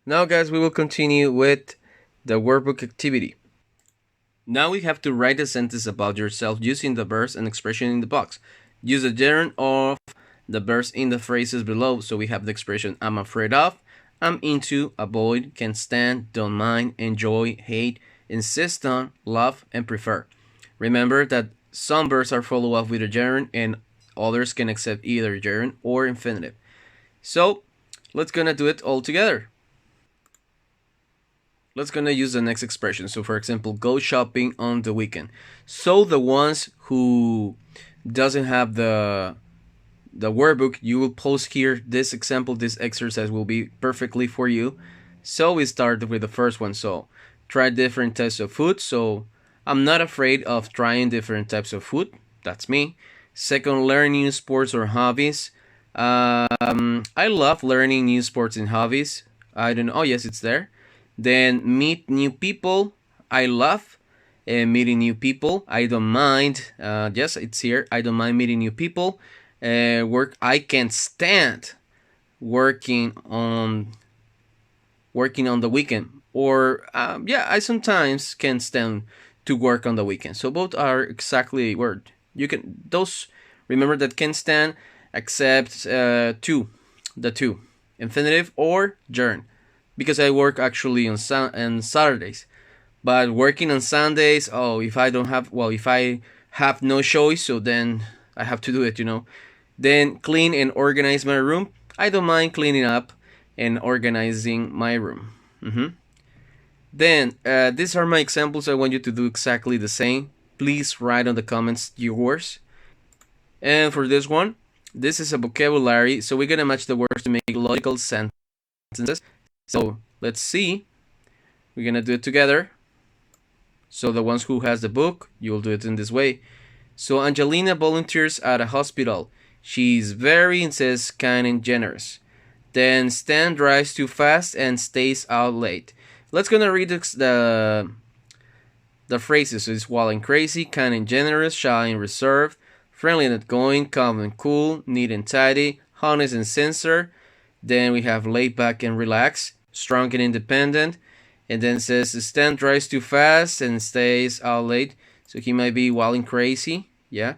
Now, guys, we will continue with the workbook activity. Now we have to write a sentence about yourself using the verbs and expression in the box. Use the gerund of the verbs in the phrases below. So we have the expression I'm afraid of, I'm into, avoid, can stand, don't mind, enjoy, hate, insist on, love, and prefer. Remember that some verbs are followed up with a gerund and others can accept either gerund or infinitive. So let's gonna do it all together. Let's gonna use the next expression. So for example, go shopping on the weekend. So the ones who doesn't have the workbook, you will post here this example, this exercise will be perfectly for you. So we start with the first one. So try different types of food. So I'm not afraid of trying different types of food. That's me. Second, learn new sports or hobbies. I love learning new sports and hobbies. I don't know. Oh, yes, it's there. Then meet new people. I love meeting new people. I don't mind. Yes, it's here. I don't mind meeting new people. Work. I can't stand working on the weekend. Or yeah, I sometimes can stand to work on the weekend. So both are exactly word. You can those remember that can stand except the two infinitive or gerund because I work actually on Saturdays. But working on Sundays, oh, if I don't have, well, if I have no choice, so then I have to do it. Then clean and organize my room. I don't mind cleaning up and organizing my room. Then these are my examples. I want you to do exactly the same. Please write on the comments yours. And for this one, this is a vocabulary. So we're gonna match the words to make logical sentences. So let's see. We're gonna do it together. So the ones who has the book, you'll do it in this way. So Angelina volunteers at a hospital. She's very, it says, kind and generous. Then Stan drives too fast and stays out late. Let's gonna read the phrases. So it's wild and crazy, kind and generous, shy and reserved, friendly and outgoing, calm and cool, neat and tidy, honest and sincere. Then we have laid back and relaxed, strong and independent. And then it says Stan drives too fast and stays out late. So he might be wild and crazy. Yeah.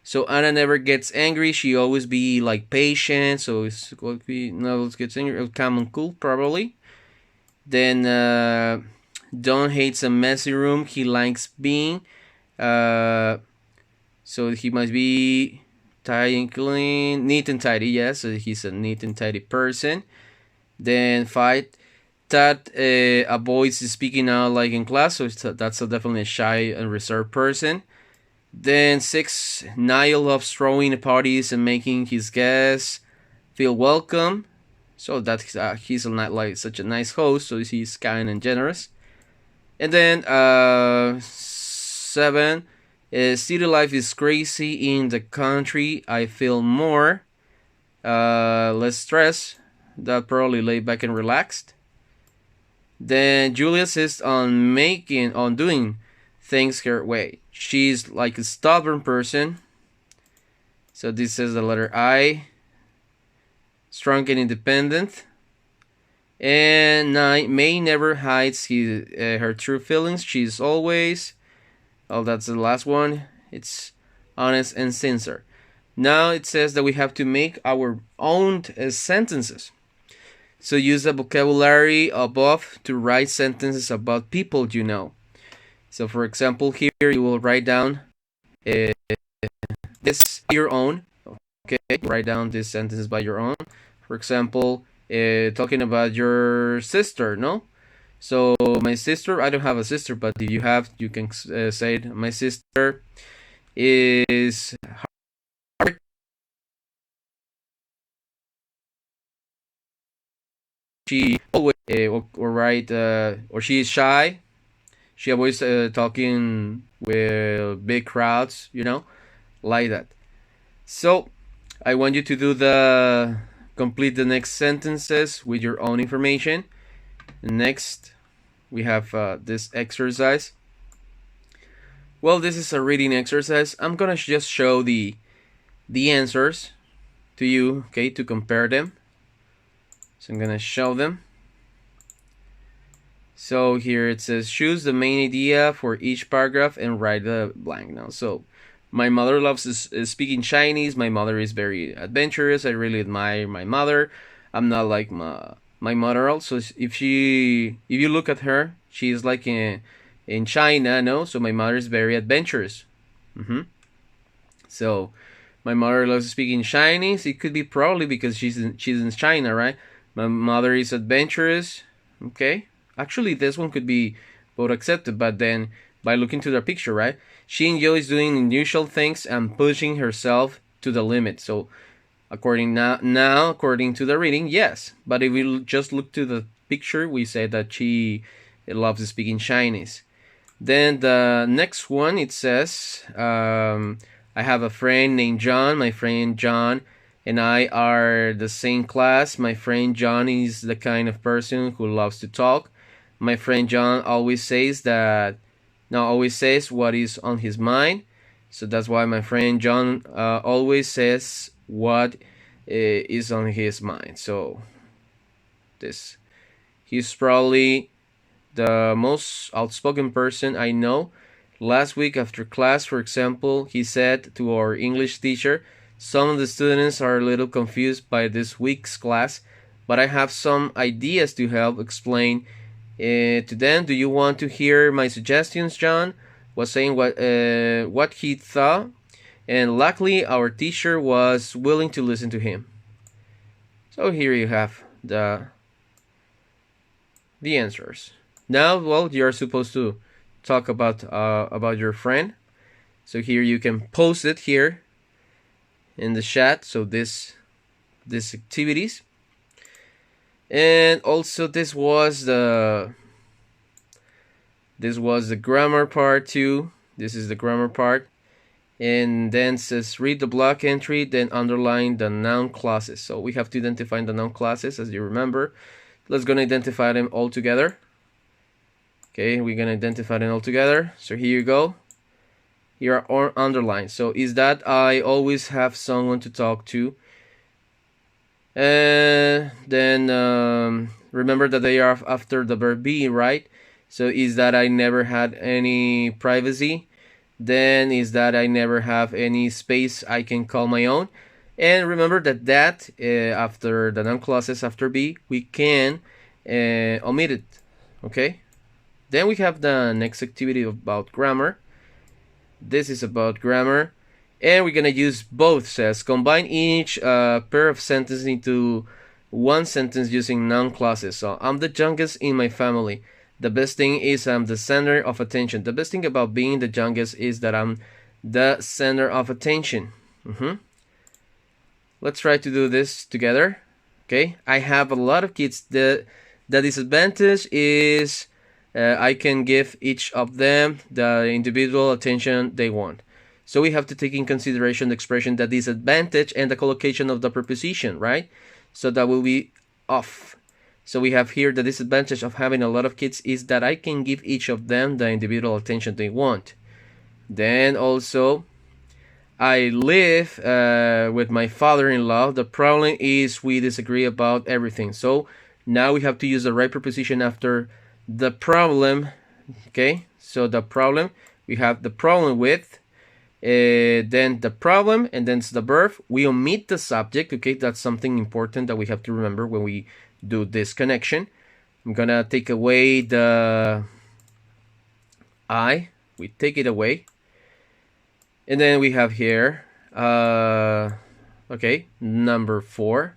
So Anna never gets angry. She always be like patient. So it's going to be no gets angry. Calm and cool probably. Then Don hates a messy room. He likes being. Uh, so he must be tidy and clean, neat and tidy. Yes, so he's a neat and tidy person. Then fight. That avoids speaking out like in class, so that's definitely a shy and reserved person. Then 6, Niall loves throwing parties and making his guests feel welcome. So that he's not like such a nice host, so he's kind and generous. And then 7, city life is crazy in the country. I feel more less stress. That probably laid back and relaxed. Then Julia insists on doing things her way. She's like a stubborn person. So this is the letter I. Strong and independent. And 9, May never hides her true feelings. She's always. Oh, that's the last one. It's honest and sincere. Now it says that we have to make our own sentences. So use the vocabulary above to write sentences about people you know. So for example, here you will write down this your own. Okay, write down these sentences by your own. For example, talking about your sister, no? So my sister, I don't have a sister, but if you have, you can say it. My sister is she always or write or she is shy. She avoids talking with big crowds, like that. So I want you to do the complete the next sentences with your own information. Next, we have this exercise. Well, this is a reading exercise. I'm gonna just show the answers to you, okay, to compare them. So I'm gonna show them. So here it says choose the main idea for each paragraph and write the blank now. So my mother loves is speaking Chinese. My mother is very adventurous. I really admire my mother. I'm not like my mother. Also, if you look at her, she's like in China, no. So my mother is very adventurous. So my mother loves speaking Chinese. It could be probably because she's in China, right? My mother is adventurous. Okay, actually this one could be both accepted, but then by looking to the picture, right? She enjoys doing unusual things and pushing herself to the limit. So according to the reading, yes. But if we just look to the picture, we say that she loves speaking Chinese. Then the next one, it says, I have a friend named John. My friend John and I are the same class. My friend John is the kind of person who loves to talk. My friend John always says what is on his mind. So that's why my friend John always says what is on his mind. So he's probably the most outspoken person I know. Last week after class, for example, he said to our English teacher, some of the students are a little confused by this week's class, but I have some ideas to help explain to them. Do you want to hear my suggestions? John was saying what he thought, and luckily our teacher was willing to listen to him. So here you have the answers. Now, well, you're supposed to talk about your friend. So here you can post it here in the chat. So this activities, and also this was the grammar part too. This is the grammar part, and then says read the block entry, then underline the noun clauses. So we have to identify the noun clauses, as you remember. Let's gonna identify them all together. Okay, we're gonna identify them all together. So here you go. Here are underlined. So is that I always have someone to talk to. And then remember that they are after the verb be, right? So is that I never had any privacy. Then is that I never have any space I can call my own. And remember that after the noun clauses after be, we can omit it. Okay. Then we have the next activity about grammar. This is about grammar. And we're going to use both. Says combine each pair of sentences into one sentence using noun clauses. So I'm the youngest in my family. The best thing is I'm the center of attention. The best thing about being the youngest is that I'm the center of attention. Let's try to do this together. Okay. I have a lot of kids. The disadvantage is I can give each of them the individual attention they want. So we have to take in consideration the expression the disadvantage and the collocation of the preposition, right? So that will be off. So we have here the disadvantage of having a lot of kids is that I can give each of them the individual attention they want. Then also, I live with my father-in-law. The problem is we disagree about everything. So now we have to use the right preposition after the problem. Okay, so the problem, we have the problem with, then the problem, and then it's the verb. We omit the subject. Okay, that's something important that we have to remember when we do this connection. I'm gonna take away the I. We take it away, and then we have here okay, number 4.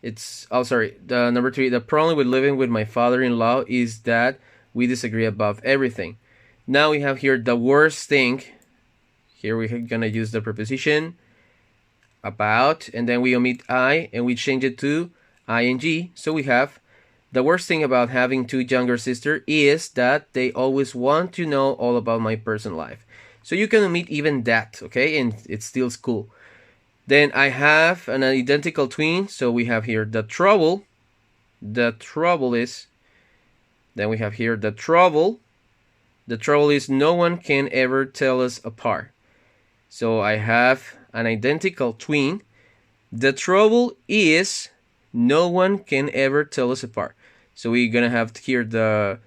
It's the number 3. The problem with living with my father-in-law is that we disagree about everything. Now we have here the worst thing. Here we're gonna use the preposition about, and then we omit I and we change it to ing. So we have the worst thing about having 2 younger sisters is that they always want to know all about my personal life. So you can omit even that, okay, and it's still cool. Then I have an identical twin. So we have here the trouble. The trouble is, then we have here the trouble. The trouble is no one can ever tell us apart. So I have an identical twin. The trouble is no one can ever tell us apart. So we're gonna have here the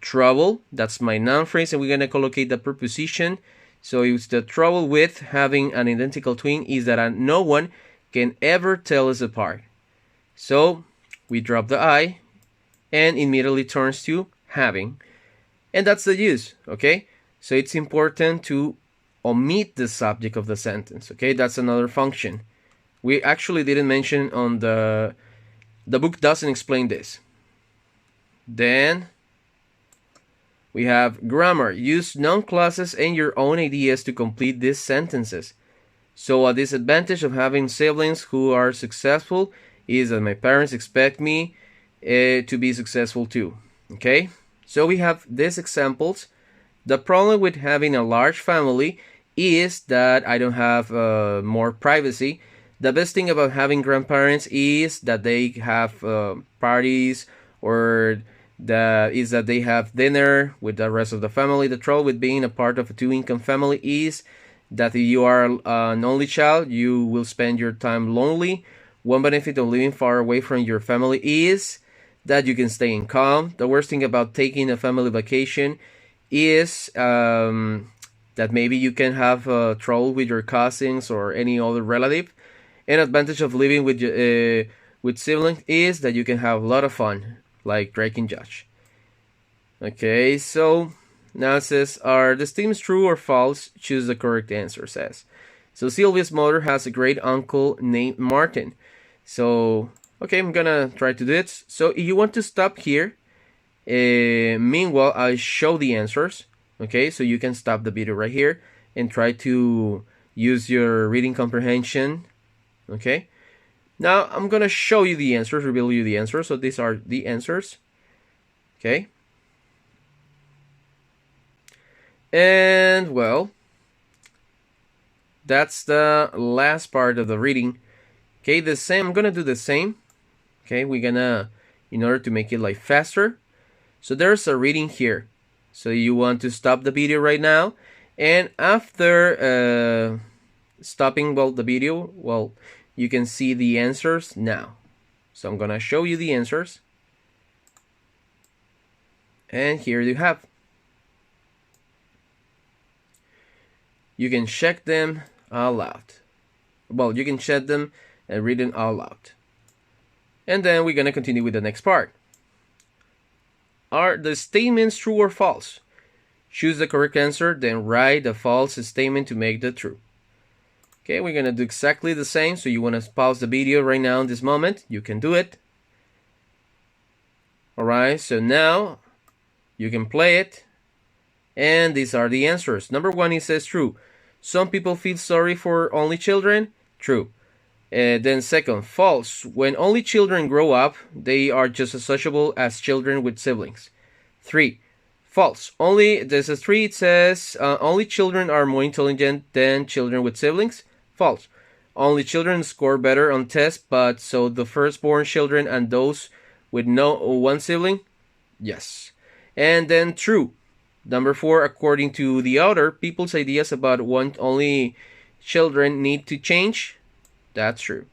trouble. That's my noun phrase, and we're gonna collocate the preposition. So it's the trouble with having an identical twin is that no one can ever tell us apart. So we drop the I and immediately turns to having. And that's the use, okay? So it's important to omit the subject of the sentence, okay? That's another function. We actually didn't mention on the book doesn't explain this. Then we have grammar. Use noun clauses and your own ideas to complete these sentences. So a disadvantage of having siblings who are successful is that my parents expect me to be successful too. Okay? So we have these examples. The problem with having a large family is that I don't have more privacy. The best thing about having grandparents is that they have parties, or that they have dinner with the rest of the family. The trouble with being a part of a two-income family is that if you are an only child, you will spend your time lonely. One benefit of living far away from your family is that you can stay in calm. The worst thing about taking a family vacation is that maybe you can have trouble with your cousins or any other relative. An advantage of living with siblings is that you can have a lot of fun, like Drake and Josh. Okay, so now it says, are the statements true or false? Choose the correct answer, says. So Sylvia's mother has a great uncle named Martin. So, okay, I'm gonna try to do it. So if you want to stop here, meanwhile, I show the answers. Okay, so you can stop the video right here and try to use your reading comprehension. Okay, now I'm gonna show you the answers, reveal you the answers. So these are the answers. Okay, and well, that's the last part of the reading. Okay, the same. I'm gonna do the same. Okay, we're gonna, in order to make it like faster. So there's a reading here. So you want to stop the video right now, and after stopping the video, you can see the answers now. So I'm gonna show you the answers, and here you have. You can check them out loud. Well, you can check them and read them out loud. And then we're gonna continue with the next part. Are the statements true or false? Choose the correct answer, then write the false statement to make the true. Okay, we're gonna do exactly the same. So you wanna pause the video right now in this moment, you can do it. Alright, so now you can play it. And these are the answers. Number one, it says true. Some people feel sorry for only children. True. Then second, false. When only children grow up, they are just as sociable as children with siblings. 3. False. This is 3. It says only children are more intelligent than children with siblings. False. Only children score better on tests, but so the firstborn children and those with no one sibling. Yes. And then true. Number 4, according to the author, people's ideas about only children need to change. That's true.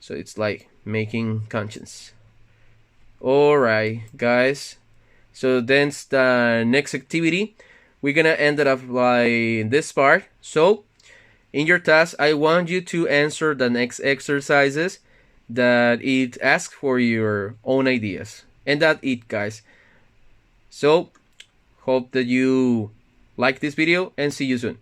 So it's like making conscience. Alright, guys. So then's the next activity. We're gonna end it up by this part. So in your task, I want you to answer the next exercises that it asks for your own ideas. And that's it, guys. So hope that you like this video and see you soon.